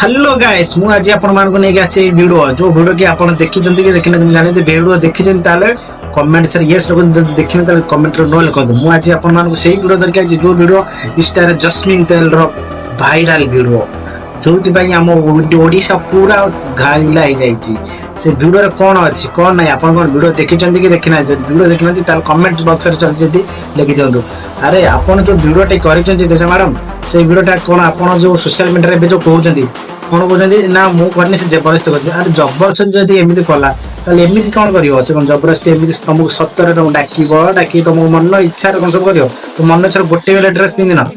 Hello guys मु आज आपण मान को नै आछे वीडियो जो वीडियो कि आपण देखि जंती कि देखिना तुम जाने वीडियो देखि जंती ताले कमेंट सर यस लोग देखिना ताले कमेंट रो नो लिखो मु आज आपण मान को सही वीडियो दरके जो वीडियो स्टार जस्मिन तेल रो वायरल वीडियो जोति भाई हम ओडिसा पूरा घाइला हो जाईची से वीडियो रे कोन अछि कोन नै आपण कोन वीडियो देखि जंती कि देखिना जदी वीडियो देखिना ताले कमेंट बॉक्स रे चल जदी लिखि दियंतु अरे आपण जो वीडियो टे करि जंती देश मैडम से वीडियो टा कोन आपण जो सोशल मीडिया रे जो कहउजंती कौन कहते ना मु करनी से जबरदस्ती कर अरे जबरदस्त जब एमती कला एमती कौन कर से जबरदस्ती एमती तुमको सतर तुम डाक तुम मन इच्छा कौन सब कर तो मन इच्छा गोटे बेले ड्रेस पिंधि ना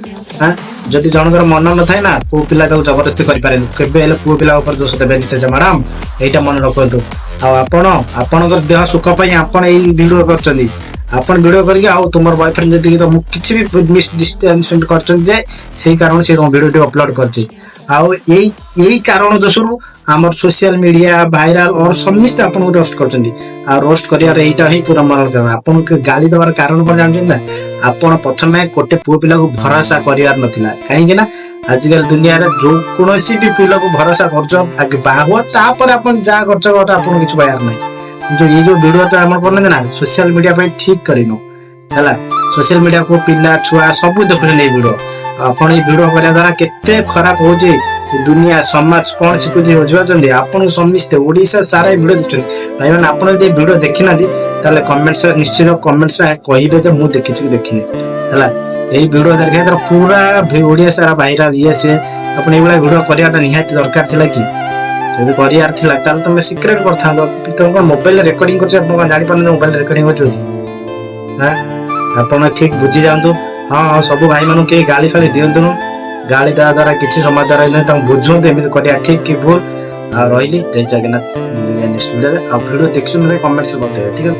हाँ जदि जनकर मन न था ना पु पिला जबरदस्ती करें पु पिला दोष देवे मैडम यहाँ मन रखु आपण देह सुख आपण यही भिड कर आपण वीडियो करके आ तुम बॉयफ्रेंड जदी तुम किछि भी मिसअंडरस्टैंडिंग करछन जे सेही कारण से तुम वीडियो अपलोड करछि आउ यही कारण दोषरु आमर सोशल मीडिया वायरल और समस्त आपन रोस्ट करछन आ रोस्ट करियार एटा ही पूरा मरण कारण आपन के गाली दबार कारण पर जानछन ना आपन प्रथमे कोटे पुओ पिला को भरोसा करियार नथिला काहे कि ना आजकल दुनिया रे जो कोनोसी भी पिला को भरोसा करछो आगे बाहुआ तापर आपन जा करछो आपन किछु बायर नै जो ये जो वीडियो तो आम करना ना सोशल मीडिया पे ठीक करिनो है सोशल मीडिया को पिला छुआ सब देखुन ये वीडियो आपन ये वीडियो करिया द्वारा केते खराब हो जे दुनिया समाज कोन सिकुजी हो जवाचंदी आपन समस्त ओडिसा सारा वीडियो देखछन भाई माने आपन जे वीडियो देखिना दी ताले कमेंट्स रे निश्चित कमेंट्स रे कहिबे जे मु देखिछि देखिने हैला एई वीडियो देखै तर पूरा ओडिया सारा वायरल ये से आपन एबला वीडियो करियाटा निहाती दरकार थिला कि जब करियार थिला ताल तुम सीक्रेट करथा तुम मोबाइल रिकॉर्डिंग करछ अपन जानि पान मोबाइल रिकॉर्डिंग करछ हां अपन ठीक बुझी जांतु हां सब भाई मानु के गाली खाली दियंतु गाली दा द्वारा किछि समाधान नै तुम बुझो एमि करिया ठीक कि भूल आ रहिली जय जगन्नाथ नेक्स्ट वीडियो आ वीडियो देखछु कमेंट्स में बताइए ठीक है।